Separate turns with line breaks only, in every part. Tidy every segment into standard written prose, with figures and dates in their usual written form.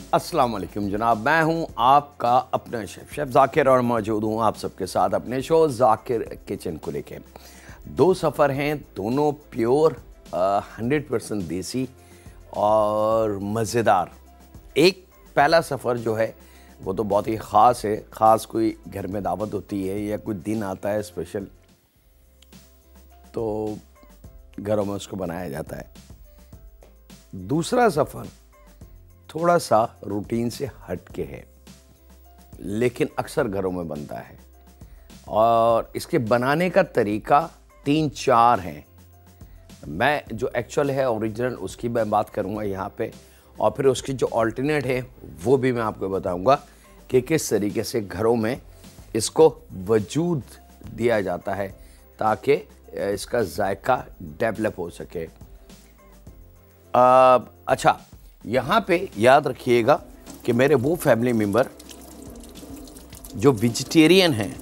अस्सलाम वालेकुम जनाब, मैं हूं आपका अपना शेफ़ ज़ाकिर और मौजूद हूं आप सबके साथ अपने शो ज़ाकिर किचन को लेके। दो सफ़र हैं, दोनों प्योर 100% देसी और मज़ेदार। एक पहला सफ़र जो है वो तो बहुत ही ख़ास है, ख़ास कोई घर में दावत होती है या कोई दिन आता है स्पेशल, तो घरों में उसको बनाया जाता है। दूसरा सफ़र थोड़ा सा रूटीन से हट के है, लेकिन अक्सर घरों में बनता है और इसके बनाने का तरीका 3-4 हैं। मैं जो एक्चुअल है ओरिजिनल उसकी मैं बात करूंगा यहाँ पे, और फिर उसकी जो अल्टरनेट है वो भी मैं आपको बताऊंगा कि किस तरीके से घरों में इसको वजूद दिया जाता है ताकि इसका जायका डेवलप हो सके। अच्छा, यहाँ पे याद रखिएगा कि मेरे वो फैमिली मेम्बर जो वेजिटेरियन हैं,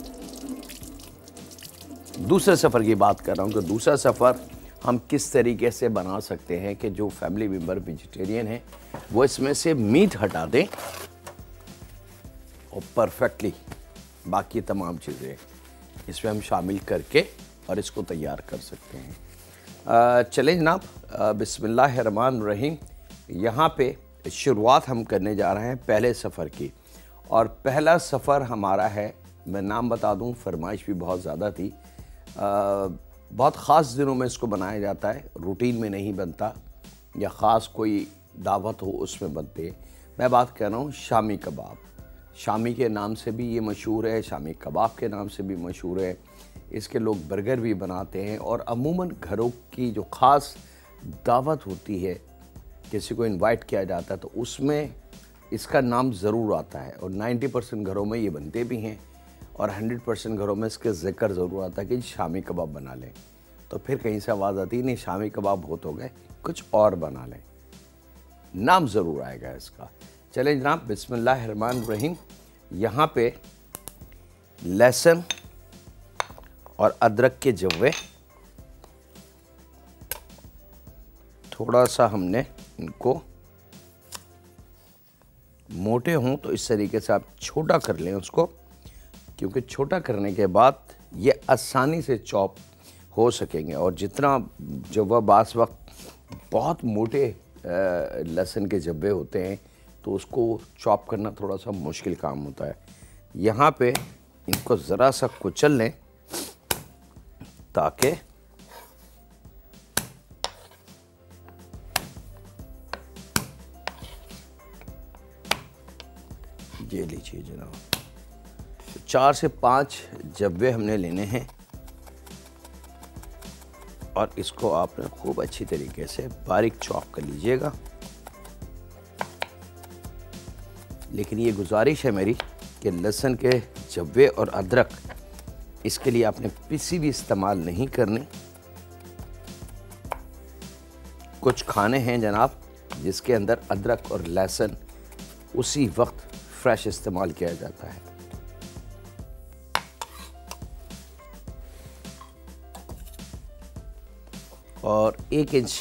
दूसरे सफ़र की बात कर रहा हूँ कि दूसरा सफ़र हम किस तरीके से बना सकते हैं कि जो फैमिली मेम्बर वेजिटेरियन हैं वो इसमें से मीट हटा दें और परफेक्टली बाकी तमाम चीज़ें इसमें हम शामिल करके और इसको तैयार कर सकते हैं। चलें जनाब, बिस्मिल्लाहिर्रहमानिर्रहीम। यहाँ पे शुरुआत हम करने जा रहे हैं पहले सफ़र की, और पहला सफ़र हमारा है, मैं नाम बता दूँ, फरमाइश भी बहुत ज़्यादा थी। बहुत ख़ास दिनों में इसको बनाया जाता है, रूटीन में नहीं बनता, या ख़ास कोई दावत हो उसमें बनते। मैं बात कर रहा हूँ शामी कबाब। शामी के नाम से भी ये मशहूर है, शामी कबाब के नाम से भी मशहूर है। इसके लोग बर्गर भी बनाते हैं, और अमूमन घरों की जो ख़ास दावत होती है, किसी को इनवाइट किया जाता है, तो उसमें इसका नाम ज़रूर आता है। और 90% घरों में ये बनते भी हैं, और 100% घरों में इसके ज़िक्र ज़रूर आता है कि शामी कबाब बना लें। तो फिर कहीं से आवाज़ आती है, नहीं शामी कबाब बहुत हो गए, कुछ और बना लें, नाम ज़रूर आएगा इसका। चलें जनाब, बिस्मिल्लाहिर्रहमानिर्रहीम। यहाँ पे लहसुन और अदरक के जव्वे, थोड़ा सा हमने इनको मोटे हों तो इस तरीके से आप छोटा कर लें उसको, क्योंकि छोटा करने के बाद ये आसानी से चॉप हो सकेंगे। और जितना जव्वा बास वक्त बहुत मोटे लहसुन के जब्बे होते हैं तो उसको चॉप करना थोड़ा सा मुश्किल काम होता है। यहाँ पे इनको ज़रा सा कुचल लें ताकि ये लीजिए जनाब, 4 से 5 जब्बे हमने लेने हैं, और इसको आपने खूब अच्छी तरीके से बारीक चॉप कर लीजिएगा। लेकिन ये गुजारिश है मेरी कि लहसुन के जब्बे और अदरक, इसके लिए आपने पिसी भी इस्तेमाल नहीं करनी। कुछ खाने हैं जनाब जिसके अंदर अदरक और लहसुन उसी वक्त फ्रेश इस्तेमाल किया जाता है। और 1 इंच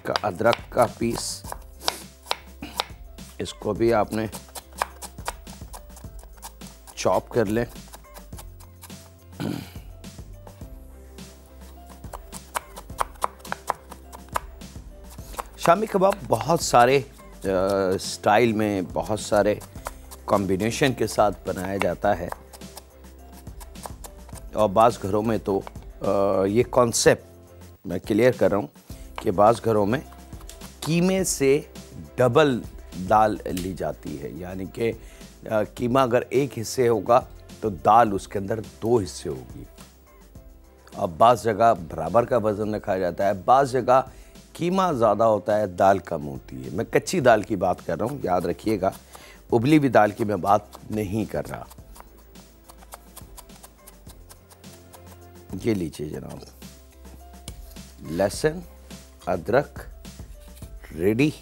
का अदरक का पीस, इसको भी आपने चॉप कर लें। शामी कबाब बहुत सारे स्टाइल में, बहुत सारे कॉम्बिनेशन के साथ बनाया जाता है, और बाज़ घरों में तो ये कॉन्सेप्ट मैं क्लियर कर रहा हूँ कि बाज़ घरों में कीमे से डबल दाल ली जाती है, यानी कि कीमा अगर एक हिस्से होगा तो दाल उसके अंदर 2 हिस्से होगी। अब बाज़ जगह बराबर का वज़न रखा जाता है, बाज़ जगह कीमा ज़्यादा होता है, दाल कम होती है। मैं कच्ची दाल की बात कर रहा हूँ, याद रखिएगा, उबली हुई दाल की मैं बात नहीं कर रहा। ये लीजिए जनाब, लहसुन अदरक रेडी,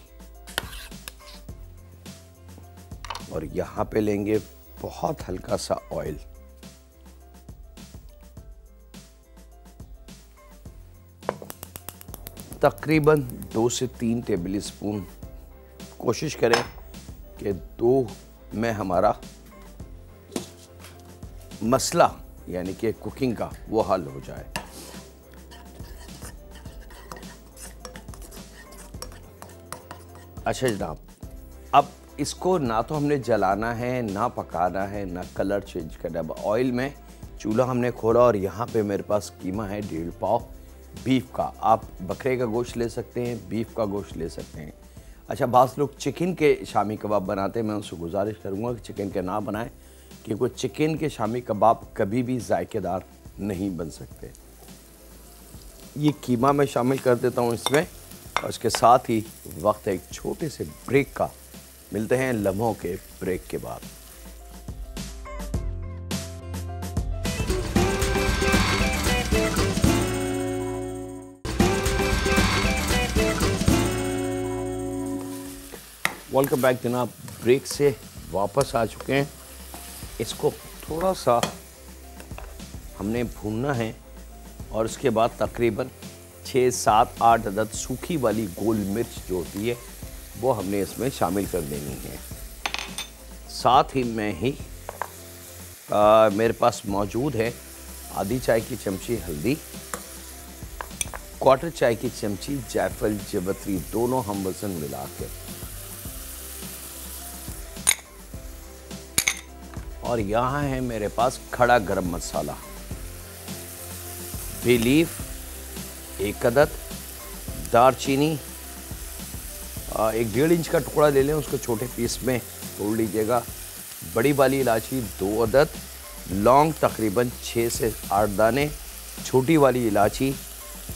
और यहाँ पे लेंगे बहुत हल्का सा ऑयल। तकरीबन 2 से 3 टेबल स्पून कोशिश करें कि 2 में हमारा मसला यानी कि कुकिंग का वो हल हो जाए। अच्छा जनाब, अब इसको ना तो हमने जलाना है, ना पकाना है, ना कलर चेंज करना है। अब ऑयल में चूल्हा हमने खोला और यहाँ पे मेरे पास कीमा है 1.5 पाव बीफ का। आप बकरे का गोश्त ले सकते हैं, बीफ का गोश्त ले सकते हैं। अच्छा, बाज़ लोग चिकन के शामी कबाब बनाते हैं, मैं उनसे गुजारिश करूँगा कि चिकन के ना बनाएं, क्योंकि चिकन के शामी कबाब कभी भी जायकेदार नहीं बन सकते। ये कीमा मैं शामिल कर देता हूँ इसमें, और इसके साथ ही वक्त है एक छोटे से ब्रेक का। मिलते हैं लम्हों के ब्रेक के बाद। वेलकम बैक जनाब, ब्रेक से वापस आ चुके हैं। इसको थोड़ा सा हमने भूनना है और उसके बाद तकरीबन 6, 7, 8 अदद सूखी वाली गोल मिर्च जो होती है वो हमने इसमें शामिल कर देनी है। साथ ही में ही मेरे पास मौजूद है आधी चाय की चमची हल्दी, 1/4 चाय की चमची जायफल जवित्री, दोनों हम वज़न मिला के, और यहाँ है मेरे पास खड़ा गरम मसाला, बे लीफ 1 अदद, दारचीनी 1.5 इंच का टुकड़ा ले लें, उसको छोटे पीस में तोड़ लीजिएगा, बड़ी वाली इलायची 2 अदद, लौंग तकरीबन 6 से 8 दाने, छोटी वाली इलायची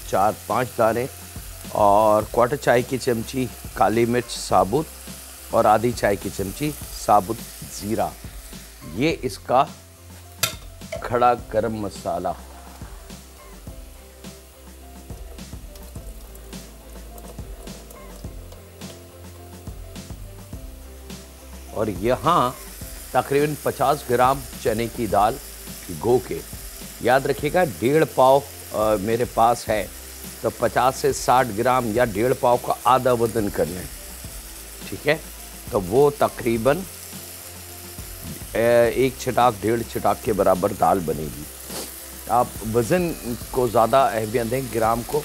4-5 दाने, और 1/4 चाय की चमची काली मिर्च साबुत, और आधी चाय की चमची साबुत ज़ीरा। ये इसका खड़ा गरम मसाला। और यहाँ तकरीबन 50 ग्राम चने की दाल भिगो के, याद रखिएगा 1.5 पाव मेरे पास है, तो 50 से 60 ग्राम या 1.5 पाव का आधा वज़न कर लें, ठीक है। तो वो तकरीबन 1 छिटाक 1.5 छिटाक के बराबर दाल बनेगी। आप वज़न को ज़्यादा अहमियत दें, ग्राम को।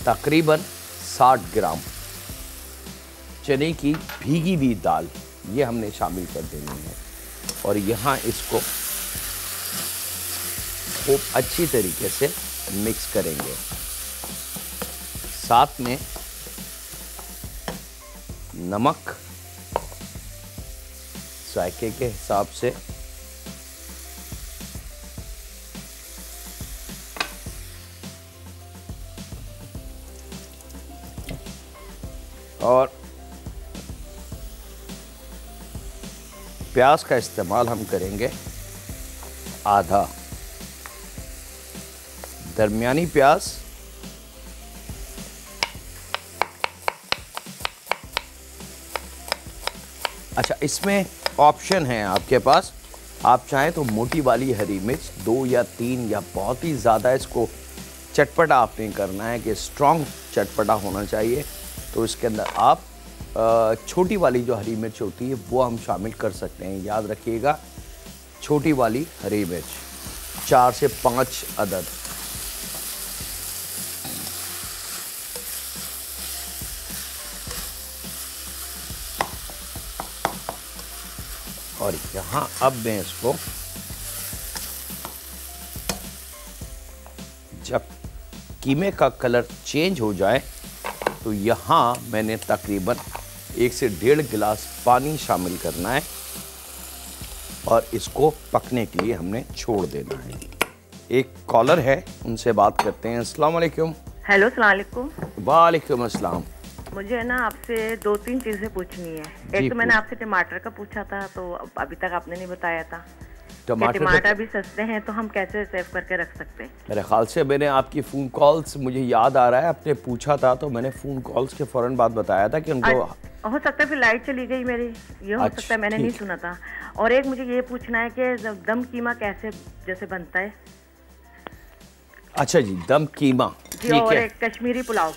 तकरीबन 60 ग्राम चने की भीगी हुई दाल ये हमने शामिल कर देनी है, और यहाँ इसको खूब अच्छी तरीके से मिक्स करेंगे। साथ में नमक जायके के हिसाब से, और प्याज का इस्तेमाल हम करेंगे आधा, दरमियानी प्याज, अच्छा इसमें ऑप्शन है आपके पास, आप चाहें तो मोटी वाली हरी मिर्च 2 या 3, या बहुत ही ज़्यादा इसको चटपटा आपने करना है कि स्ट्रॉन्ग चटपटा होना चाहिए, तो इसके अंदर आप छोटी वाली जो हरी मिर्च होती है वो हम शामिल कर सकते हैं। याद रखिएगा छोटी वाली हरी मिर्च 4 से 5 अदद। और यहाँ अब मैं इसको जब कीमे का कलर चेंज हो जाए तो यहाँ मैंने तकरीबन 1 से 1.5 गिलास पानी शामिल करना है, और इसको पकने के लिए हमने छोड़ देना है। एक कॉलर है, उनसे बात करते हैं। अस्सलाम वालेकुम।
हेलो, अस्सलाम वालेकुम।
वालेकुम अस्सलाम।
मुझे ना आपसे 2-3 चीजें पूछनी है। एक तो मैंने आपसे टमाटर का पूछा था, तो अभी तक आपने नहीं बताया था। टमाटर भी सस्ते हैं तो हम कैसे सेव करके रख सकते हैं?
मेरे ख्याल से मैंने आपकी फ़ोन कॉल्स, मुझे याद आ रहा है आपने पूछा था, तो मैंने फ़ोन कॉल्स के फ़ौरन बाद बताया था कि उनको
हो सकता है फिर लाइट चली गई मेरी, ये हो सकता है, मैंने नहीं सुना था। और एक मुझे ये पूछना है कि दम कीमा कैसे जैसे बनता है?
अच्छा जी, दम कीमा, ठीक है।
एक कश्मीरी पुलाव।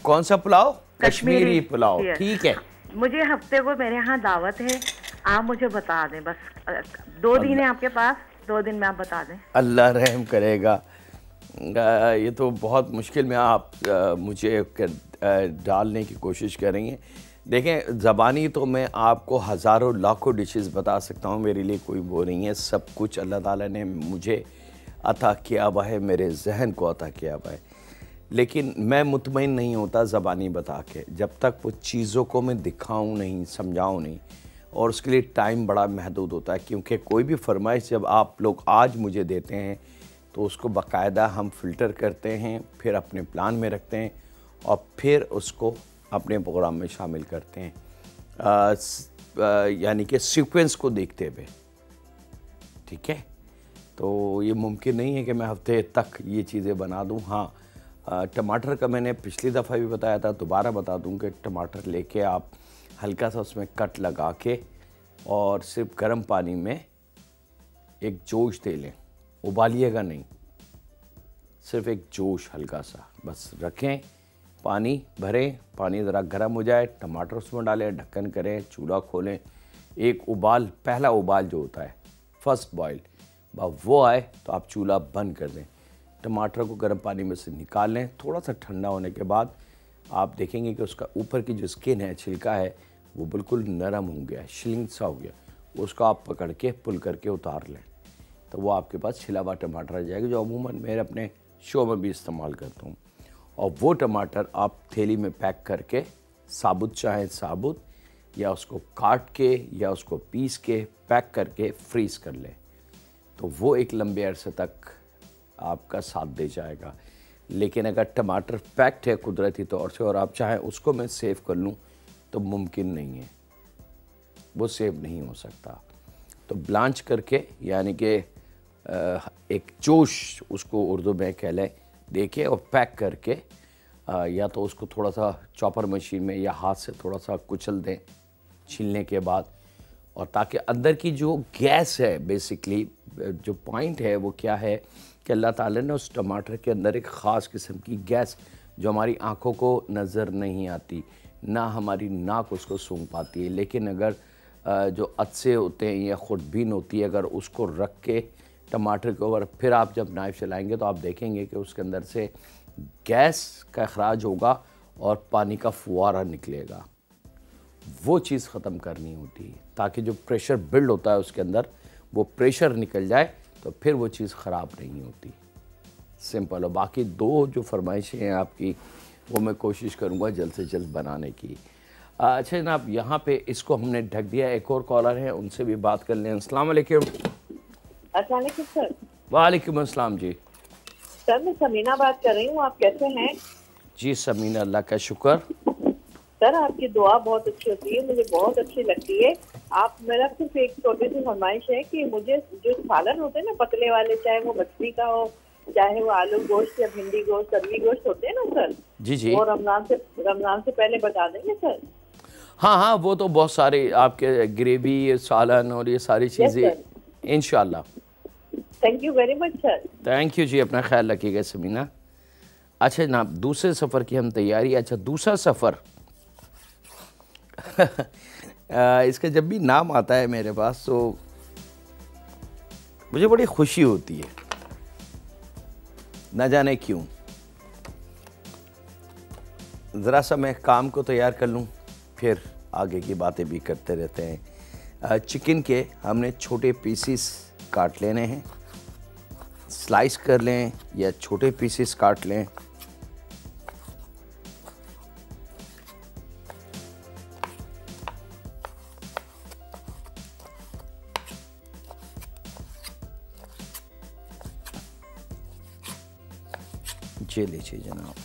कौन सा पुलाव? कश्मीरी पुलाव, ठीक है।
मुझे हफ्ते को मेरे यहाँ दावत है, आप मुझे बता दें बस। 2 दिन है आपके पास, 2 दिन में आप बता दें।
अल्लाह रहम करेगा। ये तो बहुत मुश्किल में आप मुझे डालने की कोशिश करेंगे। देखें, ज़बानी तो मैं आपको हज़ारों लाखों डिशेस बता सकता हूँ, मेरे लिए कोई वो नहीं है। सब कुछ अल्लाह ताला ने मुझे अता किया हुआ है, मेरे जहन को अता किया हुआ है, लेकिन मैं मुतमईन नहीं होता ज़बानी बता के जब तक वो चीज़ों को मैं दिखाऊं नहीं, समझाऊं नहीं। और उसके लिए टाइम बड़ा महदूद होता है, क्योंकि कोई भी फरमाइश जब आप लोग आज मुझे देते हैं तो उसको बाकायदा हम फ़िल्टर करते हैं, फिर अपने प्लान में रखते हैं और फिर उसको अपने प्रोग्राम में शामिल करते हैं, यानी कि सीक्वेंस को देखते हुए। ठीक है, तो ये मुमकिन नहीं है कि मैं हफ्ते तक ये चीज़ें बना दूं। हाँ, टमाटर का मैंने पिछली दफ़ा भी बताया था, दोबारा बता दूं कि टमाटर लेके आप हल्का सा उसमें कट लगा के और सिर्फ गर्म पानी में एक जोश दे लें, उबालिएगा नहीं, सिर्फ एक जोश हल्का सा बस रखें, पानी भरें, पानी ज़रा गर्म हो जाए, टमाटर उसमें डालें, ढक्कन करें, चूल्हा खोलें, एक उबाल, पहला उबाल जो होता है फर्स्ट बॉयल, वो आए तो आप चूल्हा बंद कर दें, टमाटर को गर्म पानी में से निकाल लें। थोड़ा सा ठंडा होने के बाद आप देखेंगे कि उसका ऊपर की जो स्किन है, छिलका है, वो बिल्कुल नरम हो गया, शिलिंग सा हो गया, उसको आप पकड़ के पुल करके उतार लें, तो वो आपके पास छिला हुआ टमाटर आ जाएगा, जो अमूमन मैं अपने शो में भी इस्तेमाल करता हूँ। और वो टमाटर आप थैली में पैक करके, साबुत चाहें साबुत, या उसको काट के या उसको पीस के पैक करके फ्रीज़ कर लें, तो वो एक लंबे अरसे तक आपका साथ दे जाएगा। लेकिन अगर टमाटर पैक्ड है कुदरती तौर से और आप चाहें उसको मैं सेव कर लूँ, तो मुमकिन नहीं है, वो सेव नहीं हो सकता। तो ब्लांच करके, यानी कि एक जोश उसको उर्दू में कह लें, देके और पैक करके, या तो उसको थोड़ा सा चॉपर मशीन में या हाथ से थोड़ा सा कुचल दें छीलने के बाद, और ताकि अंदर की जो गैस है, बेसिकली जो पॉइंट है वो क्या है कि अल्लाह ताला ने उस टमाटर के अंदर एक ख़ास किस्म की गैस, जो हमारी आँखों को नज़र नहीं आती, ना हमारी नाक उसको सूंघ पाती है, लेकिन अगर जो अदसे होते हैं या खुरदबीन होती है, अगर उसको रख के टमाटर के ऊपर फिर आप जब नाइफ़ चलाएंगे तो आप देखेंगे कि उसके अंदर से गैस का अखराज होगा और पानी का फुवारा निकलेगा। वो चीज़ ख़त्म करनी होती है, ताकि जो प्रेशर बिल्ड होता है उसके अंदर, वो प्रेशर निकल जाए, तो फिर वो चीज़ ख़राब नहीं होती। सिंपल। और बाकी 2 जो फरमाइशें हैं आपकी, वो मैं कोशिश करूँगा जल्द से जल्द बनाने की। अच्छा जनाब, यहाँ पे इसको हमने ढक दिया। एक और कॉलर है, उनसे भी बात कर लें। अस्सलाम वालेकुम।
अस्सलाम वालेकुम सर।
वालेकुम अस्सलाम जी।
सर मैं समीना बात कर रही हूँ, आप कैसे हैं?
जी समीना, अल्लाह का शुक्र।
सर आपकी दुआ बहुत अच्छी होती है, मुझे बहुत अच्छी लगती है। आप, मेरा सिर्फ एक छोटी सी फरमाइश है कि मुझे जो सालन होते हैं ना पतले वाले, चाहे वो मछली का हो, चाहे वो आलू गोश्त या भिंडी गोश्त, अरबी गोश्त होते हैं ना सर,
जी जी,
वो रमजान से पहले बता देंगे सर?
हाँ हाँ, वो तो बहुत सारे आपके ग्रेवी, सालन और ये सारी चीज़ें इंशाल्लाह।
Thank you very much sir.
Thank you जी, अपना ख्याल रखिएगा समीना। अच्छा जनाब, दूसरे सफ़र की हम तैयारी। अच्छा, दूसरा सफ़र इसका जब भी नाम आता है मेरे पास तो मुझे बड़ी खुशी होती है, न जाने क्यों। ज़रा सा मैं काम को तैयार कर लूँ, फिर आगे की बातें भी करते रहते हैं। चिकन के हमने छोटे पीसीस काट लेने हैं, स्लाइस कर लें या छोटे पीसीस काट लें। ये लीजिए जनाब,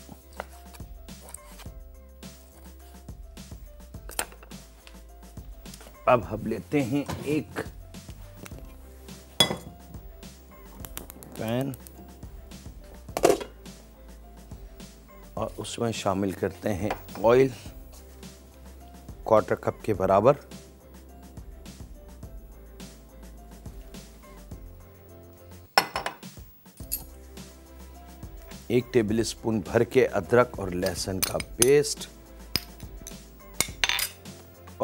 अब हम लेते हैं एक पैन और उसमें शामिल करते हैं ऑयल, 1/4 कप के बराबर। एक टेबल स्पून भर के अदरक और लहसुन का पेस्ट,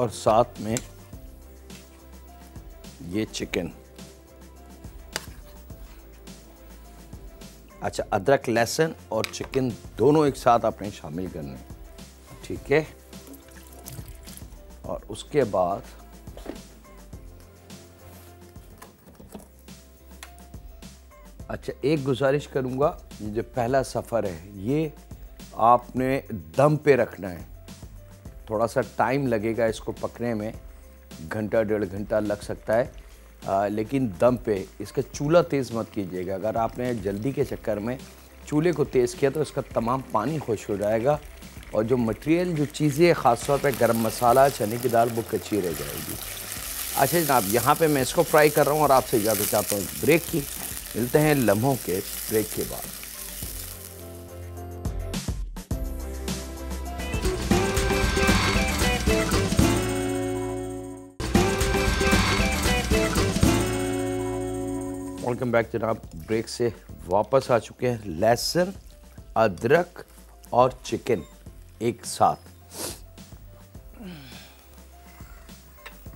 और साथ में ये चिकन। अच्छा, अदरक लहसुन और चिकन दोनों एक साथ आपने शामिल करने, ठीक है। और उसके बाद अच्छा, एक गुजारिश करूंगा, ये जो पहला सफ़र है ये आपने दम पे रखना है। थोड़ा सा टाइम लगेगा इसको पकने में, घंटा 1.5 घंटा लग सकता है, लेकिन दम पे। इसका चूल्हा तेज़ मत कीजिएगा। अगर आपने जल्दी के चक्कर में चूल्हे को तेज़ किया तो इसका तमाम पानी खुश हो जाएगा और जो मटेरियल, जो चीज़ें, ख़ास तौर पे गरम मसाला, चने की दाल, वो कच्ची रह जाएगी। अच्छा जनाब, यहाँ पे मैं इसको फ्राई कर रहा हूँ और आपसे इजाज़त चाहता हूँ ब्रेक की। मिलते हैं लम्हों के ब्रेक के बाद। वेलकम बैक जनाब, ब्रेक से वापस आ चुके हैं। लहसुन, अदरक और चिकन एक साथ।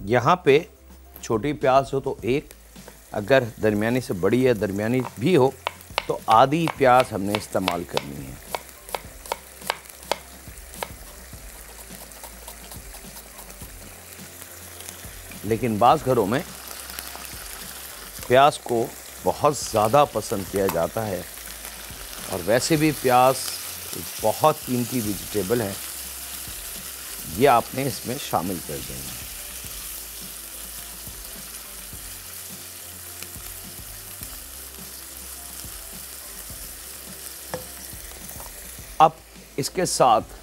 यहाँ पे छोटी प्याज हो तो एक, अगर दरमियानी से बड़ी है, दरमियानी भी हो तो आधी प्याज हमने इस्तेमाल करनी है। लेकिन बाज़ घरों में प्याज को बहुत ज़्यादा पसंद किया जाता है और वैसे भी प्याज बहुत कीमती वेजिटेबल है, ये आपने इसमें शामिल कर देना है। अब इसके साथ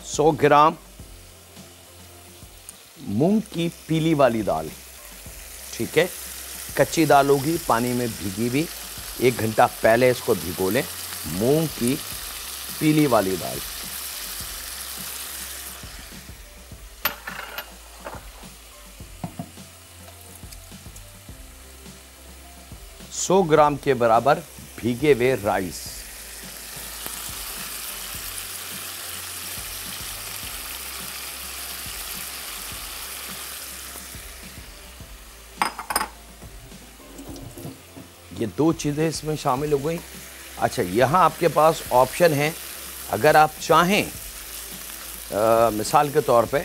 सौ ग्राम मूंग की पीली वाली दाल, ठीक है। कच्ची दाल होगी, पानी में भीगी हुई, 1 घंटा पहले इसको भिगो लें। मूंग की पीली वाली दाल, सौ ग्राम के बराबर भीगे हुए राइस, ये 2 चीज़ें इसमें शामिल हो गई। अच्छा, यहाँ आपके पास ऑप्शन है, अगर आप चाहें मिसाल के तौर पे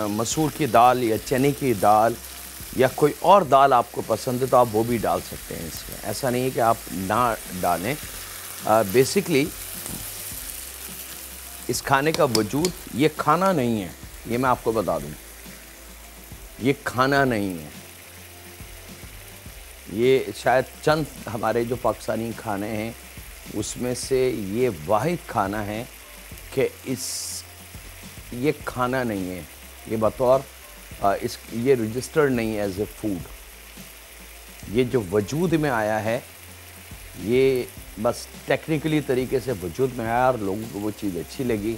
मसूर की दाल या चने की दाल या कोई और दाल आपको पसंद है तो आप वो भी डाल सकते हैं इसमें। ऐसा नहीं है कि आप ना डालें। बेसिकली इस खाने का वजूद, ये खाना नहीं है, ये मैं आपको बता दूं, ये खाना नहीं है। ये शायद चंद हमारे जो पाकिस्तानी खाने हैं उसमें से ये वाहिद खाना है कि ये खाना नहीं है, ये बतौर ये रजिस्टर्ड नहीं है एज ए फूड। ये जो वजूद में आया है ये बस टेक्निकली तरीके से वजूद में आया और लोगों को वो चीज़ अच्छी लगी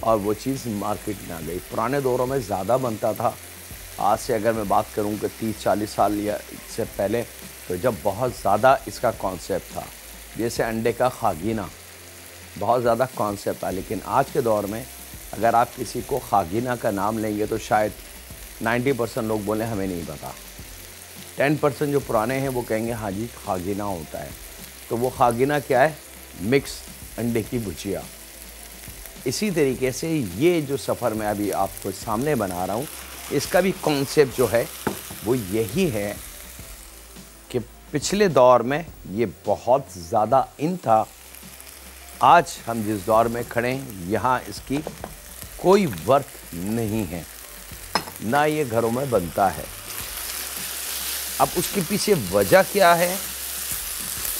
और वो चीज़ मार्केट में आ गई। पुराने दौरों में ज़्यादा बनता था। आज से अगर मैं बात करूं कि 30-40 साल या से पहले, तो जब बहुत ज़्यादा इसका कॉन्सेप्ट था, जैसे अंडे का खागीना बहुत ज़्यादा कॉन्सेप्ट था। लेकिन आज के दौर में अगर आप किसी को खागीना का नाम लेंगे तो शायद 90% लोग बोले हमें नहीं पता। 10% जो पुराने हैं वो कहेंगे हाँ जी खागीना होता है। तो वो खागीना क्या है? मिक्स अंडे की भुजिया। इसी तरीके से ये जो सफ़र मैं अभी आपको सामने बना रहा हूँ, इसका भी कॉन्सेप्ट जो है वो यही है कि पिछले दौर में ये बहुत ज़्यादा इन था। आज हम जिस दौर में खड़े हैं यहाँ इसकी कोई वर्थ नहीं है, ना ये घरों में बनता है। अब उसके पीछे वजह क्या है?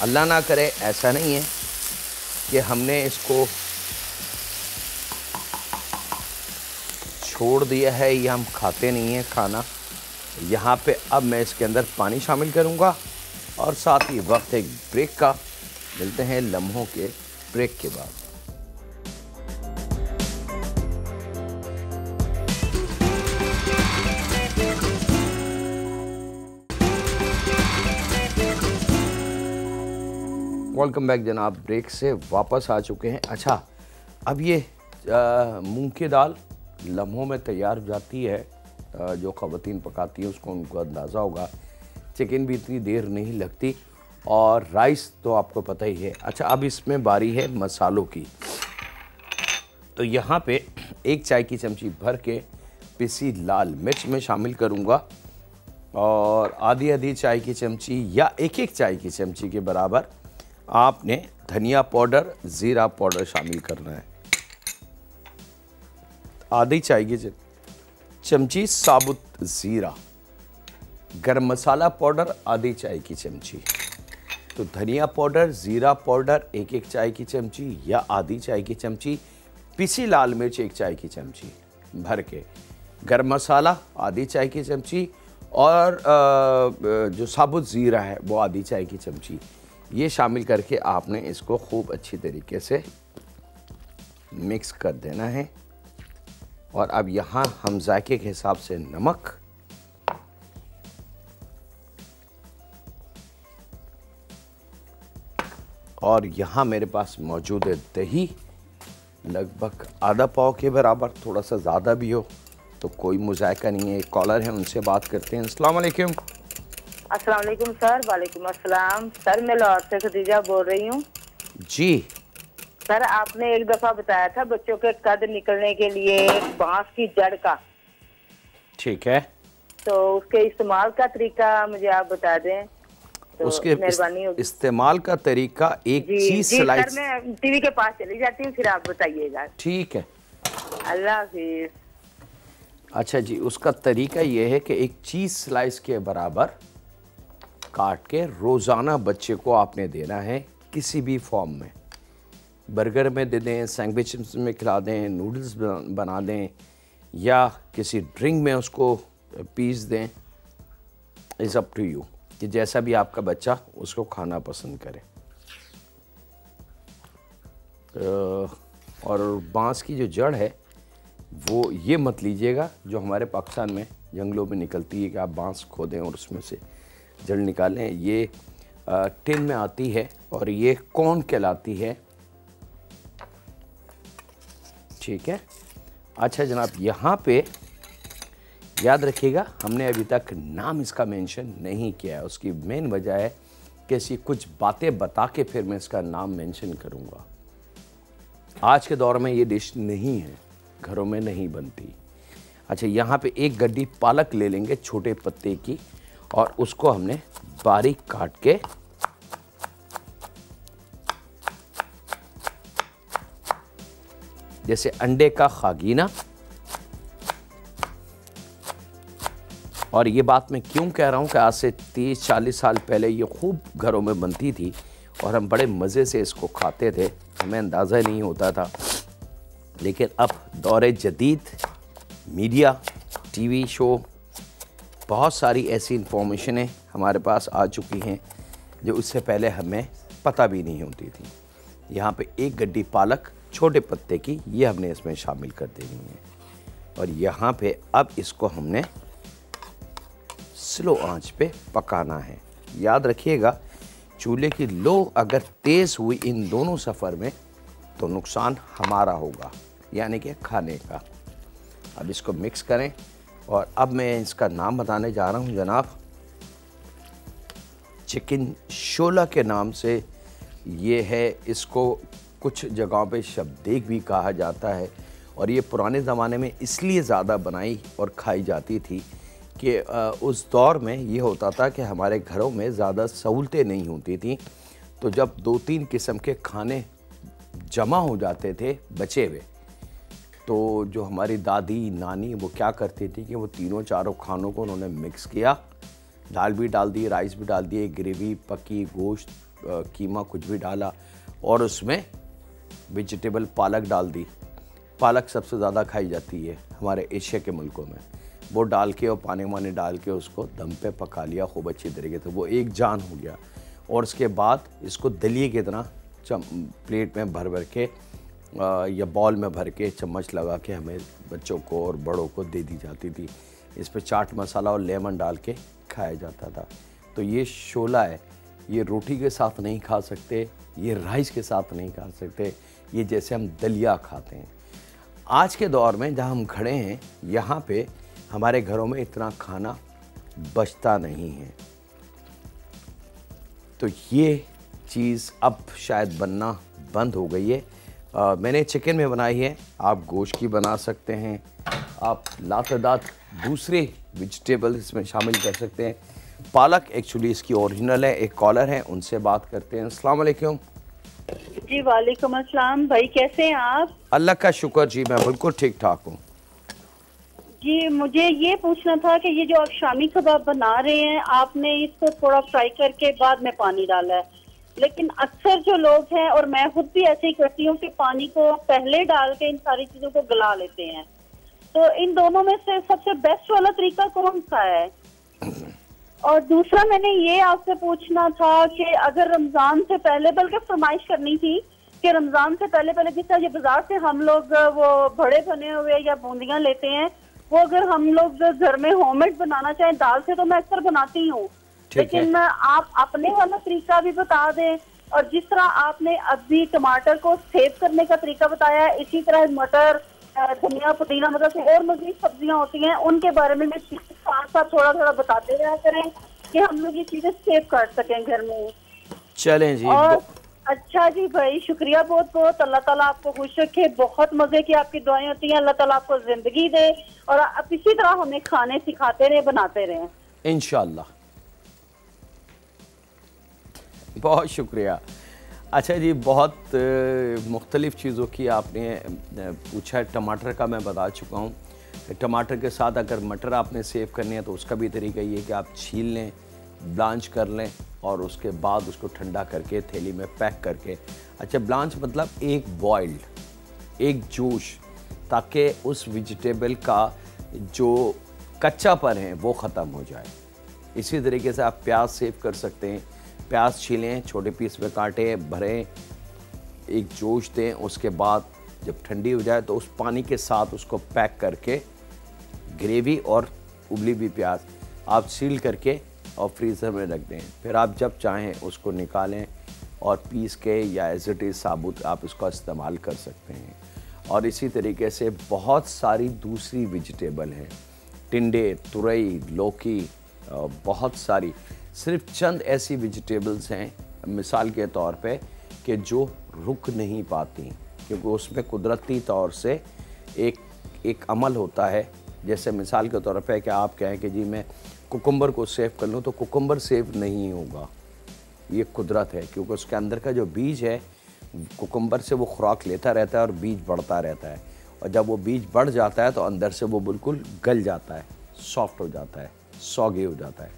अल्लाह ना करे ऐसा नहीं है कि हमने इसको छोड़ दिया है या हम खाते नहीं हैं खाना। यहाँ पे अब मैं इसके अंदर पानी शामिल करूँगा और साथ ही वक्त एक ब्रेक का। मिलते हैं लम्हों के ब्रेक के बाद। वेलकम बैक जनाब, ब्रेक से वापस आ चुके हैं। अच्छा, अब ये मूंग की दाल लम्हों में तैयार हो जाती है। जो ख़वातीन पकाती हैं उसको उनको अंदाज़ा होगा। चिकन भी इतनी देर नहीं लगती और राइस तो आपको पता ही है। अच्छा, अब इसमें बारी है मसालों की। तो यहाँ पे 1 चाय की चमची भर के पिसी लाल मिर्च में शामिल करूँगा और आधी चाय की चमची या 1 चाय की चमची के बराबर आपने धनिया पाउडर, ज़ीरा पाउडर शामिल करना है। आधी चाय की चमची साबुत ज़ीरा, गरम मसाला पाउडर आधी चाय की चमची। तो धनिया पाउडर, ज़ीरा पाउडर 1 चाय की चमची या आधी चाय की चमची, पिसी लाल मिर्च 1 चाय की चमची भर के, गरम मसाला आधी चाय की चमची और जो साबुत ज़ीरा है वो आधी चाय की चमची, ये शामिल करके आपने इसको खूब अच्छी तरीके से मिक्स कर देना है। और अब यहाँ हम जायके के हिसाब से नमक, और यहाँ मेरे पास मौजूद है दही, लगभग आधा पाव के बराबर, थोड़ा सा ज़्यादा भी हो तो कोई मुज़ायका नहीं है। एक कॉलर है, उनसे बात करते हैं। अस्सलाम वालेकुम।
अस्सलाम वालेकुम सर। वालेकुम अस्सलाम सर, मैं लाहौर से खदीजा बोल रही हूँ।
जी
सर, आपने एक दफ़ा बताया था बच्चों के कद निकलने के लिए बांस की जड़ का,
ठीक है,
तो उसके इस्तेमाल का तरीका मुझे आप बता दें तो
उसके
मेहरबानी होगी।
इस्तेमाल का तरीका, एक चीज
जी
स्लाइस।
सर, मैं टीवी के पास चली जाती हूँ, फिर आप बताइएगा।
ठीक है,
अल्लाह हाफिज।
अच्छा जी, उसका तरीका ये है कि एक चीज़ स्लाइस के बराबर काट के रोज़ाना बच्चे को आपने देना है, किसी भी फॉर्म में। बर्गर में दे दें, सैंडविच में खिला दें, नूडल्स बना दें या किसी ड्रिंक में उसको पीस दें। इज़ अप टू यू कि जैसा भी आपका बच्चा उसको खाना पसंद करे। और बांस की जो जड़ है वो ये मत लीजिएगा जो हमारे पाकिस्तान में जंगलों में निकलती है कि आप बांस खोदें और उसमें से जड़ निकालें। ये टिन में आती है और ये कौन कहलाती है, ठीक है। अच्छा जनाब, यहाँ पे याद रखिएगा हमने अभी तक नाम इसका मेंशन नहीं किया है। उसकी मेन वजह है कि ऐसी कुछ बातें बता के फिर मैं इसका नाम मेंशन करूँगा। आज के दौर में ये डिश नहीं है, घरों में नहीं बनती। अच्छा, यहाँ पे 1 गड्डी पालक ले लेंगे छोटे पत्ते की और उसको हमने बारीक काट के जैसे अंडे का खागीना। और ये बात मैं क्यों कह रहा हूँ कि आज से 30-40 साल पहले ये खूब घरों में बनती थी और हम बड़े मज़े से इसको खाते थे, हमें अंदाज़ा नहीं होता था। लेकिन अब दौरे जदीद, मीडिया, टीवी शो, बहुत सारी ऐसी इन्फॉर्मेशनें हमारे पास आ चुकी हैं जो उससे पहले हमें पता भी नहीं होती थी। यहाँ पे 1 गड्डी पालक छोटे पत्ते की, ये हमने इसमें शामिल कर देनी है। और यहाँ पे अब इसको हमने स्लो आंच पे पकाना है। याद रखिएगा, चूल्हे की लो अगर तेज़ हुई इन दोनों सफ़र में तो नुकसान हमारा होगा, यानी कि खाने का। अब इसको मिक्स करें और अब मैं इसका नाम बताने जा रहा हूँ जनाब। चिकन शोला के नाम से ये है। इसको कुछ जगहों पे शबदेग भी कहा जाता है और ये पुराने ज़माने में इसलिए ज़्यादा बनाई और खाई जाती थी कि उस दौर में ये होता था कि हमारे घरों में ज़्यादा सहूलतें नहीं होती थी। तो जब 2-3 किस्म के खाने जमा हो जाते थे बचे हुए, तो जो हमारी दादी नानी वो क्या करती थी कि वो तीनों चारों खानों को उन्होंने मिक्स किया, दाल भी डाल दी, राइस भी डाल दिए, ग्रेवी, पकी गोश्त, कीमा कुछ भी डाला और उसमें वेजिटेबल पालक डाल दी। पालक सबसे ज़्यादा खाई जाती है हमारे एशिया के मुल्कों में। वो डाल के और पानी वानी डाल के उसको दम पे पका लिया खूब अच्छी तरीके से, वो एक जान हो गया। और उसके बाद इसको दलिए की तरह प्लेट में भर भर के या बॉल में भर के चम्मच लगा के हमें बच्चों को और बड़ों को दे दी जाती थी। इस पर चाट मसाला और लेमन डाल के खाया जाता था। तो ये शोला है। ये रोटी के साथ नहीं खा सकते, ये राइस के साथ नहीं खा सकते, ये जैसे हम दलिया खाते हैं। आज के दौर में जहाँ हम खड़े हैं, यहाँ पे हमारे घरों में इतना खाना बचता नहीं है। तो ये चीज़ अब शायद बनना बंद हो गई है। मैंने चिकन में बनाई है, आप गोश्त की बना सकते हैं, आप लातादाद दूसरे वेजिटेबल इसमें शामिल कर सकते हैं। पालक एक्चुअली इसकी ओरिजिनल है। एक कॉलर है, उनसे बात करते हैं। अस्सलाम वालेकुम।
जी वालेकुम अस्सलाम। भाई कैसे हैं आप?
अल्लाह का शुक्र जी, मैं बिल्कुल ठीक ठाक हूँ।
जी मुझे ये पूछना था कि ये जो आप शामी कबाब बना रहे हैं, आपने इसको थोड़ा फ्राई करके बाद में पानी डाला है, लेकिन अक्सर जो लोग हैं और मैं खुद भी ऐसे ही करती हूँ कि पानी को पहले डाल के इन सारी चीजों को गला लेते हैं। तो इन दोनों में से सबसे बेस्ट वाला तरीका कौन सा है? और दूसरा मैंने ये आपसे पूछना था कि अगर रमजान से पहले, बल्कि फरमाइश करनी थी कि रमजान से पहले पहले जिस तरह ये बाजार से हम लोग वो बड़े बने हुए या बूंदियां लेते हैं, वो अगर हम लोग घर में होममेड बनाना चाहें, दाल से तो मैं अक्सर बनाती हूँ, लेकिन आप अपने वाला तरीका भी बता दें। और जिस तरह आपने अभी टमाटर को सेव करने का तरीका बताया, इसी तरह मटर, धनिया, पुदीना, मतलब और मज़ीद सब्जियां होती हैं, उनके बारे में साथ साथ थोड़ा थोड़ा बताते रहा करें कि हम लोग ये चीजें सेव कर सकें घर में।
चलें जी।
और अच्छा जी भाई, शुक्रिया बहुत बहुत। अल्लाह ताला आपको खुश रखे। बहुत मजे की आपकी दुआएं होती हैं। अल्लाह ताला आपको जिंदगी दे और आप इसी तरह हमें खाने सिखाते रहे, बनाते रहे
इंशाल्लाह। बहुत शुक्रिया। अच्छा जी, बहुत मुख्तलिफ़ चीज़ों की आपने पूछा है। टमाटर का मैं बता चुका हूँ। टमाटर के साथ अगर मटर आपने सेव करने हैं तो उसका भी तरीका ये है कि आप छील लें, ब्लांच कर लें और उसके बाद उसको ठंडा करके थैली में पैक करके, अच्छा ब्लांच मतलब एक बॉइल्ड, एक जोश, ताकि उस वेजिटेबल का जो कच्चापन है वो ख़त्म हो जाए। इसी तरीके से आप प्याज सेव कर सकते हैं। प्याज छीलें, छोटे पीस में काटें, भरें, एक जोश दें, उसके बाद जब ठंडी हो जाए तो उस पानी के साथ उसको पैक करके ग्रेवी और उबली हुई प्याज आप सील करके और फ्रीज़र में रख दें। फिर आप जब चाहें उसको निकालें और पीस के या एज इट इज़ साबुत आप इसका इस्तेमाल कर सकते हैं। और इसी तरीके से बहुत सारी दूसरी वेजिटेबल हैं, टिंडे, तुरई, लौकी, बहुत सारी, सिर्फ चंद ऐसी वेजिटेबल्स हैं मिसाल के तौर पे कि जो रुक नहीं पाती, क्योंकि उसमें कुदरती तौर से एक अमल होता है। जैसे मिसाल के तौर पे कि आप कहें कि जी मैं कुकुम्बर को सेव कर लूँ, तो कुकुम्बर सेव नहीं होगा, ये कुदरत है, क्योंकि उसके अंदर का जो बीज है कुकुम्बर से वो खुराक लेता रहता है और बीज बढ़ता रहता है, और जब वो बीज बढ़ जाता है तो अंदर से वो बिल्कुल गल जाता है, सॉफ्ट हो जाता है, सौगी हो जाता है,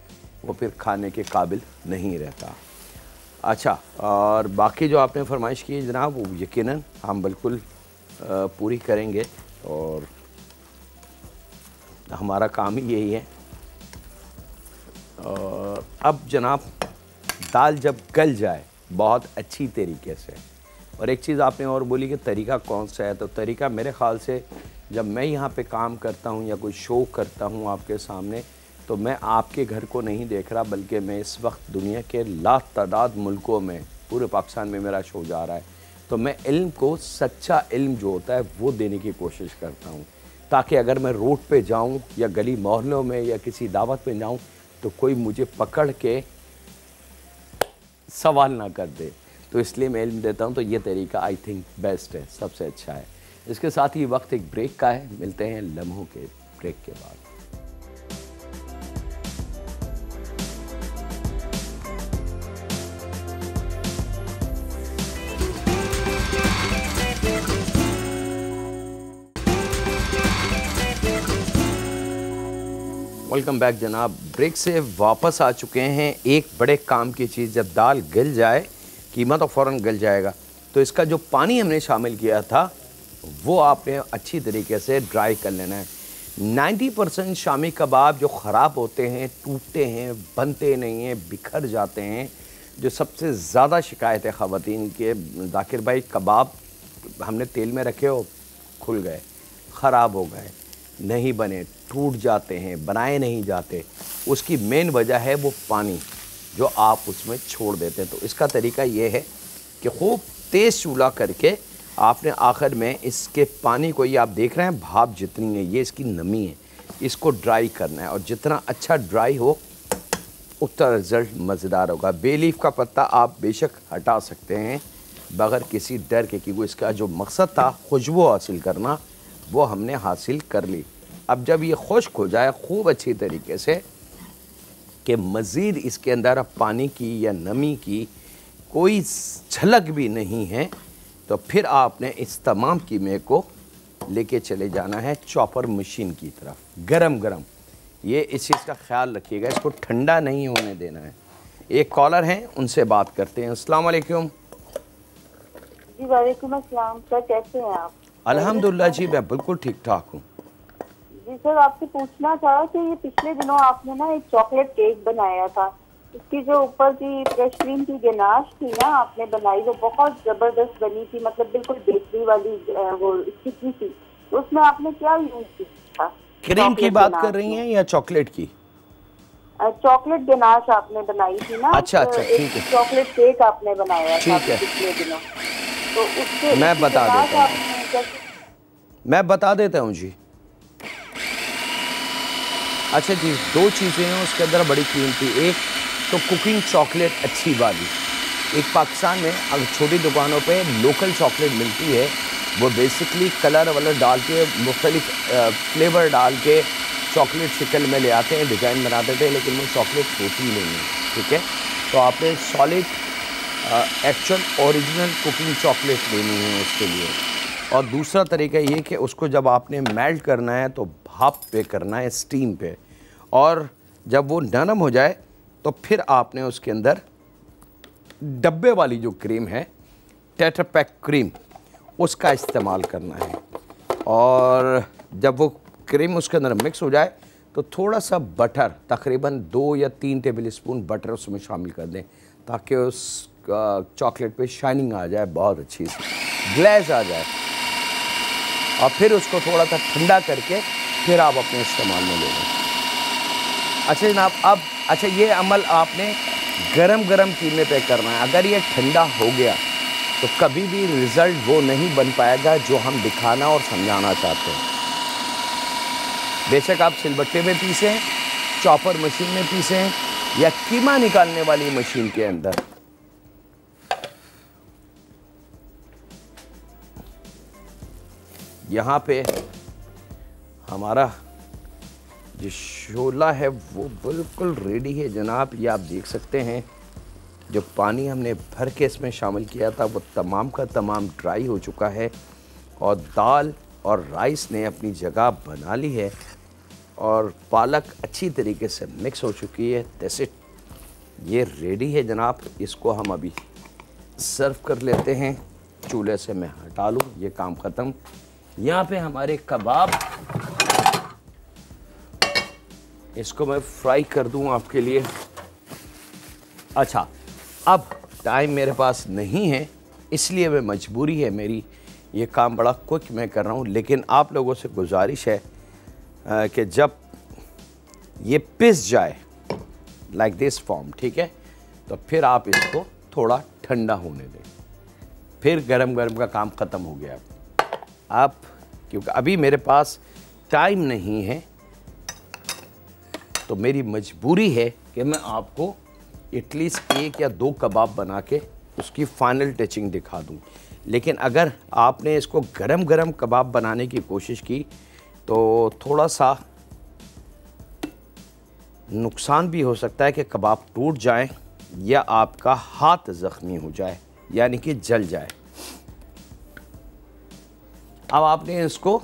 वो फिर खाने के काबिल नहीं रहता। अच्छा, और बाकी जो आपने फरमाइश की जनाब, वो यकीनन हम बिल्कुल पूरी करेंगे और हमारा काम ही यही है। और अब जनाब दाल जब गल जाए बहुत अच्छी तरीके से, और एक चीज़ आपने और बोली कि तरीका कौन सा है, तो तरीका मेरे ख़्याल से जब मैं यहाँ पे काम करता हूँ या कोई शो करता हूँ आपके सामने, तो मैं आपके घर को नहीं देख रहा, बल्कि मैं इस वक्त दुनिया के लातादाद मुल्कों में, पूरे पाकिस्तान में मेरा शो जा रहा है, तो मैं इल्म को, सच्चा इल्म जो होता है वो देने की कोशिश करता हूँ, ताकि अगर मैं रोड पे जाऊँ या गली मोहल्लों में या किसी दावत पे जाऊँ तो कोई मुझे पकड़ के सवाल ना कर दे। तो इसलिए मैं इल्म देता हूँ। तो ये तरीका आई थिंक बेस्ट है, सबसे अच्छा है। इसके साथ ही वक्त एक ब्रेक का है, मिलते हैं लम्हों के ब्रेक के बाद। वेलकम बैक जनाब। ब्रेक से वापस आ चुके हैं। एक बड़े काम की चीज़, जब दाल गल जाए, कीमा तो फ़ौरन गल जाएगा, तो इसका जो पानी हमने शामिल किया था वो आपने अच्छी तरीके से ड्राई कर लेना है। 90% शामी कबाब जो ख़राब होते हैं, टूटते हैं, बनते नहीं हैं, बिखर जाते हैं, जो सबसे ज़्यादा शिकायत है ख़वातीन के, जाकिर भाई कबाब हमने तेल में रखे हो, खुल गए, ख़राब हो गए, नहीं बने, टूट जाते हैं, बनाए नहीं जाते। उसकी मेन वजह है वो पानी। जो आप उसमें छोड़ देते हैं। तो इसका तरीका ये है कि खूब तेज़ चूल्हा करके आपने आखिर में इसके पानी को, ये आप देख रहे हैं भाप जितनी है ये इसकी नमी है, इसको ड्राई करना है। और जितना अच्छा ड्राई हो उतना रिज़ल्ट मज़ेदार होगा। बे लीफ का पत्ता आप बेशक हटा सकते हैं बगैर किसी डर के, क्योंकि इसका जो मकसद था खुशबू हासिल करना वो हमने हासिल कर ली। अब जब ये खुश्क हो जाए खूब अच्छी तरीके से कि मज़ीद इसके अंदर अब पानी की या नमी की कोई झलक भी नहीं है, तो फिर आपने इस तमाम कीमे को लेके चले जाना है चॉपर मशीन की तरफ, गरम गरम। ये इस चीज़ का ख्याल रखिएगा, इसको ठंडा नहीं होने देना है। एक कॉलर हैं, उनसे बात करते हैं। अस्सलाम वालेकुम।
जी वालेकुम अस्सलाम सर, कैसे हैं आप?
अल्हम्दुलिल्लाह जी, मैं बिल्कुल ठीक ठाक हूँ।
जी सर, आपसे पूछना था कि ये पिछले दिनों आपने ना एक चॉकलेट केक बनाया था, उसकी जो ऊपर की फ्रेश क्रीम की गनाश थी ना आपने बनाई, वो बहुत जबरदस्त बनी थी, मतलब बिल्कुल बेकरी वाली वो स्टिकी थी। तो उसमें आपने क्या यूज किया था?
क्रीम की बात कर रही हैं या चॉकलेट की?
चॉकलेट गनाश आपने बनाई थी ना।
अच्छा, ठीक है।
चॉकलेट केक आपने बनाया था
ठीक है।
पिछले दिनों, तो उसके
मैं बता देता हूँ,
हूँ।
मैं बता देता हूँ जी। अच्छा जी, दो चीज़ें हैं उसके अंदर बड़ी कीमती। एक तो कुकिंग चॉकलेट अच्छी वाली, एक पाकिस्तान में अगर छोटी दुकानों पे लोकल चॉकलेट मिलती है, वो बेसिकली कलर वलर डाल के मुख्तलिफ फ्लेवर डाल के चॉकलेट शिकल में ले आते हैं, डिज़ाइन बनाते थे, लेकिन वो चॉकलेट होती नहीं है। ठीक है, तो आपने solid actual original cooking chocolate लेनी है उसके लिए। और दूसरा तरीका ये कि उसको जब आपने मेल्ट करना है तो भाप पे करना है, स्टीम पे, और जब वो नरम हो जाए तो फिर आपने उसके अंदर डब्बे वाली जो क्रीम है, टेट्रा पैक क्रीम, उसका इस्तेमाल करना है। और जब वो क्रीम उसके अंदर मिक्स हो जाए तो थोड़ा सा बटर, तकरीबन 2 या 3 टेबल स्पून बटर उसमें शामिल कर दें, ताकि उस चॉकलेट पे शाइनिंग आ जाए, बहुत अच्छी सी ग्लेज आ जाए। और फिर उसको थोड़ा सा ठंडा करके फिर आप अपने इस्तेमाल में ले लें। अच्छा जनाब, अब अच्छा ये अमल आपने गरम गरम कीमे पे करना है। अगर ये ठंडा हो गया तो कभी भी रिज़ल्ट वो नहीं बन पाएगा जो हम दिखाना और समझाना चाहते हैं। बेशक आप सिलबट्टे में पीसें, चॉपर मशीन में पीसें, या कीमा निकालने वाली मशीन के अंदर। यहाँ पे हमारा जो शोला है वो बिल्कुल रेडी है जनाब। ये आप देख सकते हैं, जो पानी हमने भर के इसमें शामिल किया था वो तमाम का तमाम ड्राई हो चुका है, और दाल और राइस ने अपनी जगह बना ली है, और पालक अच्छी तरीके से मिक्स हो चुकी है। जैसे ये रेडी है जनाब, इसको हम अभी सर्व कर लेते हैं। चूल्हे से मैं हटा लूँ, ये काम ख़त्म। यहाँ पे हमारे कबाब, इसको मैं फ्राई कर दूँ आपके लिए। अच्छा, अब टाइम मेरे पास नहीं है, इसलिए मैं मजबूरी है मेरी, ये काम बड़ा क्विक मैं कर रहा हूँ, लेकिन आप लोगों से गुजारिश है कि जब ये पिस जाए लाइक दिस फॉर्म, ठीक है, तो फिर आप इसको थोड़ा ठंडा होने दें, फिर गरम गरम का काम ख़त्म हो गया। आप क्योंकि अभी मेरे पास टाइम नहीं है, तो मेरी मजबूरी है कि मैं आपको एटलीस्ट 1 या 2 कबाब बना के उसकी फाइनल टचिंग दिखा दूं। लेकिन अगर आपने इसको गरम गरम कबाब बनाने की कोशिश की तो थोड़ा सा नुकसान भी हो सकता है कि कबाब टूट जाए या आपका हाथ ज़ख्मी हो जाए, यानी कि जल जाए। अब आपने इसको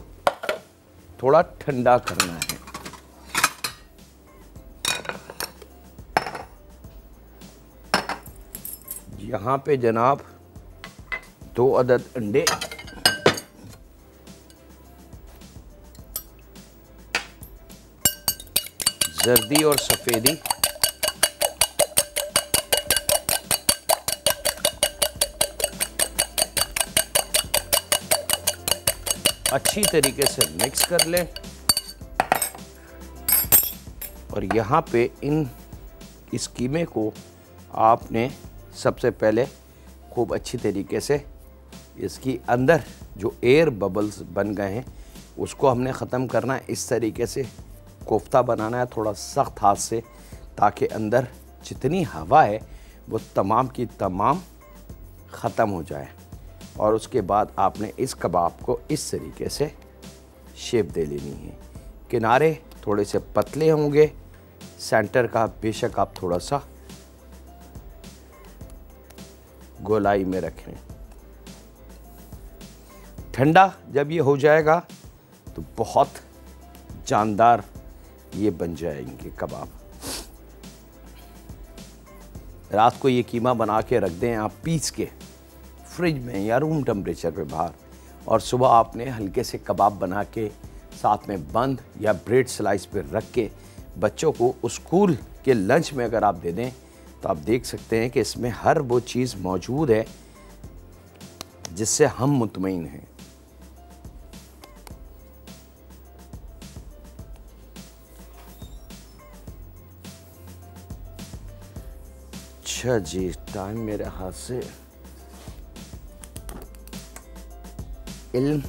थोड़ा ठंडा करना है। यहाँ पे जनाब 2 अदद अंडे, जर्दी और सफ़ेदी, अच्छी तरीके से मिक्स कर लें। और यहाँ पे इस कीमे को आपने सबसे पहले खूब अच्छी तरीके से इसकी अंदर जो एयर बबल्स बन गए हैं उसको हमने ख़त्म करना है। इस तरीके से कोफ्ता बनाना है थोड़ा सख्त हाथ से, ताकि अंदर जितनी हवा है वो तमाम की तमाम ख़त्म हो जाए। और उसके बाद आपने इस कबाब को इस तरीके से शेप दे लेनी है। किनारे थोड़े से पतले होंगे, सेंटर का बेशक आप थोड़ा सा गोलाई में रखें। ठंडा जब ये हो जाएगा तो बहुत जानदार ये बन जाएंगे कबाब। रात को ये कीमा बना के रख दें आप पीस के फ्रिज में या रूम टेम्परेचर पे बाहर, और सुबह आपने हल्के से कबाब बना के साथ में बंद या ब्रेड स्लाइस पे रख के बच्चों को स्कूल के लंच में अगर आप दे दें तो आप देख सकते हैं कि इसमें हर वो चीज़ मौजूद है जिससे हम मुतमईन हैं। अच्छा जी, टाइम मेरे हाथ से, इल्म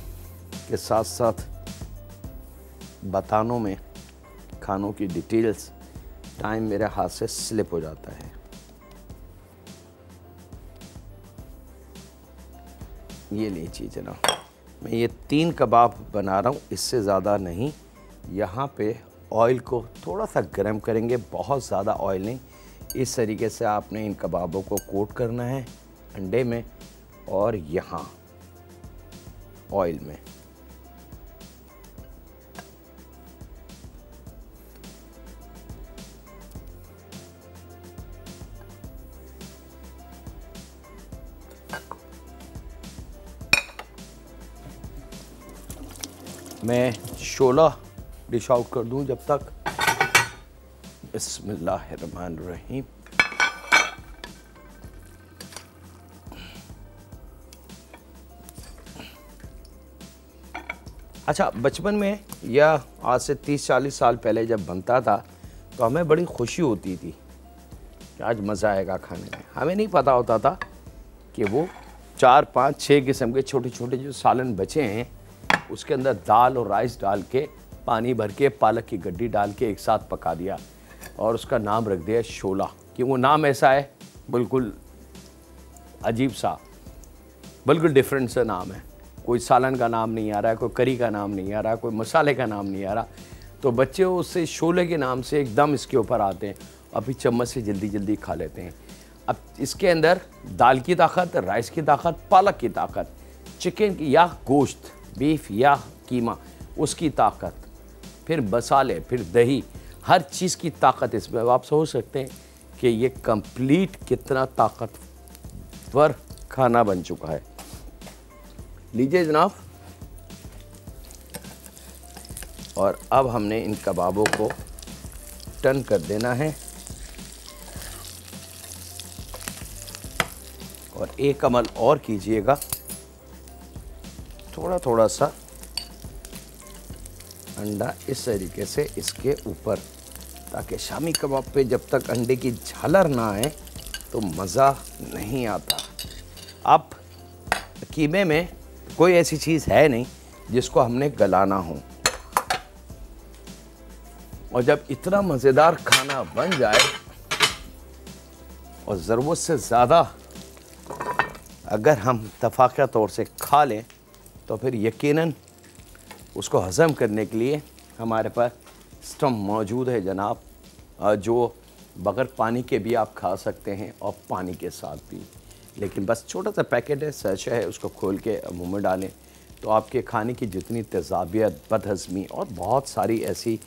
के साथ साथ बतानों में खानों की डिटेल्स, टाइम मेरे हाथ से स्लिप हो जाता है। ये लीजिए जनाब, मैं ये 3 कबाब बना रहा हूँ, इससे ज़्यादा नहीं। यहाँ पे ऑयल को थोड़ा सा गर्म करेंगे, बहुत ज़्यादा ऑयल नहीं। इस तरीके से आपने इन कबाबों को कोट करना है अंडे में और यहाँ ऑयल में। मैं शोला डिश आउट कर दूं जब तक। बिस्मिल्लाहिर्रहमानिर्रहीम। अच्छा, बचपन में या आज से 30-40 साल पहले जब बनता था तो हमें बड़ी खुशी होती थी कि आज मज़ा आएगा खाने में। हमें नहीं पता होता था कि वो 4, 5, 6 किस्म के छोटे छोटे जो सालन बचे हैं उसके अंदर दाल और राइस डाल के, पानी भर के, पालक की गड्डी डाल के एक साथ पका दिया और उसका नाम रख दिया शोला। कि वो नाम ऐसा है, बिल्कुल अजीब सा, बिल्कुल डिफरेंट सा नाम है। कोई सालन का नाम नहीं आ रहा है, कोई करी का नाम नहीं आ रहा, कोई मसाले का नाम नहीं आ रहा। तो बच्चे उससे शोले के नाम से एकदम इसके ऊपर आते हैं, अभी चम्मच से जल्दी जल्दी खा लेते हैं। अब इसके अंदर दाल की ताकत, राइस की ताकत, पालक की ताकत, चिकन की या गोश्त, बीफ या कीमा, उसकी ताकत, फिर मसाले, फिर दही, हर चीज़ की ताकत इसमें। अब आप सोच सकते हैं कि ये कंप्लीट कितना ताकतवर खाना बन चुका है। लीजिए जनाब, और अब हमने इन कबाबों को टर्न कर देना है और एक अमल और कीजिएगा, थोड़ा थोड़ा सा अंडा इस तरीके से इसके ऊपर, ताकि शामी कबाब पे जब तक अंडे की झालर ना आए तो मज़ा नहीं आता। अब कीमे में कोई ऐसी चीज़ है नहीं जिसको हमने गलाना हो, और जब इतना मज़ेदार खाना बन जाए और ज़रूरत से ज़्यादा अगर हम तफाक़ा तौर से खा लें तो फिर यकीनन उसको हज़म करने के लिए हमारे पास स्टम मौजूद है जनाब, जो बग़ैर पानी के भी आप खा सकते हैं और पानी के साथ भी। लेकिन बस छोटा सा पैकेट है, सैशे है, उसको खोल के मुंह में डालें तो आपके खाने की जितनी तेज़ाबियत, बदहज़मी और बहुत सारी ऐसी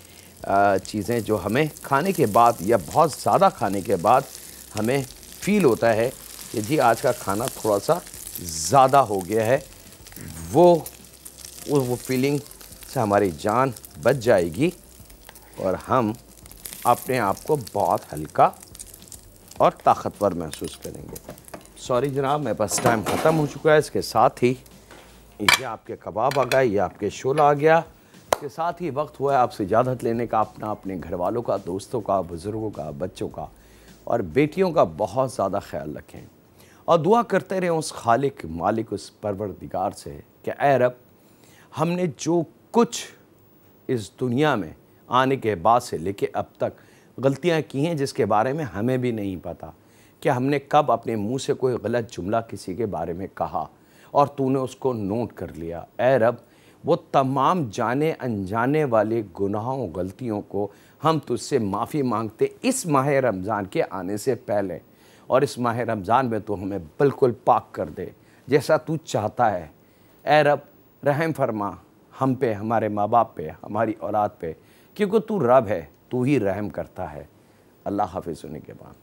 चीज़ें जो हमें खाने के बाद या बहुत ज़्यादा खाने के बाद हमें फ़ील होता है कि जी आज का खाना थोड़ा सा ज़्यादा हो गया है, वो फीलिंग से हमारी जान बच जाएगी और हम अपने आप को बहुत हल्का और ताकतवर महसूस करेंगे। सॉरी जनाब, मेरे पास टाइम ख़त्म हो चुका है। इसके साथ ही ये आपके कबाब आ गए, ये आपके शोला आ गया। इसके साथ ही वक्त हुआ है आपसे इजाज़त लेने का, अपने घर वालों का, दोस्तों का, बुज़ुर्गों का, बच्चों का। और बेटियों का बहुत ज़्यादा ख्याल रखें और दुआ करते रहें उस खालिक मालिक उस परवरदिगार से कि ऐ रब, हमने जो कुछ इस दुनिया में आने के बाद से लेके अब तक गलतियां की हैं जिसके बारे में हमें भी नहीं पता कि हमने कब अपने मुंह से कोई गलत जुमला किसी के बारे में कहा और तूने उसको नोट कर लिया। ऐ रब, वो तमाम जाने अनजाने वाले गुनाहों गलतियों को हम तुझसे माफ़ी मांगते इस माह रमज़ान के आने से पहले, और इस माह रमज़ान में तो हमें बिल्कुल पाक कर दे जैसा तू चाहता है। ऐ रब, रहम फरमा हम पे, हमारे माँ बाप पे, हमारी औलाद पे, क्योंकि तू रब है, तू ही रहम करता है। अल्लाह हाफ़िज़। होने के बाद